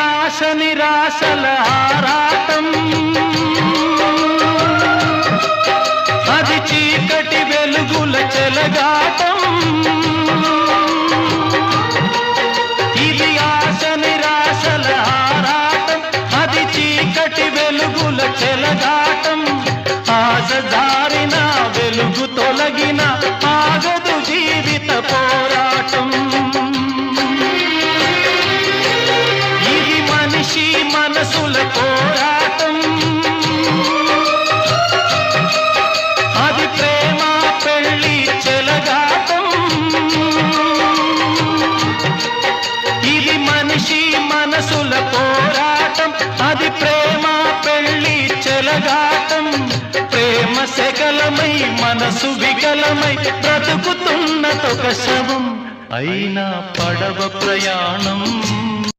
ఆశ నిరాశల ఆరాటం, అది చీకటి వెలుగుల చెలగాటం. ఇది ఆశ నిరాశల ఆరాటం, అది చీకటి వెలుగుల చెలగాటం. ఆశ జారిన వెలుగు తొలగిన ఆగదు జీవిత పోరాటం. ఇది మనిషి మనసుల పోరాటం, అది ప్రేమ పెళ్లి చెలగాటం. ఇది మనిషి మనసుల పోరాటం, అది ప్రేమ పెళ్లి చెలగాటం. ప్రేమ శకలమై మనసు వికలమై బ్రతుకుతున్నదొక శవం, అయినా పడవ ప్రయాణం.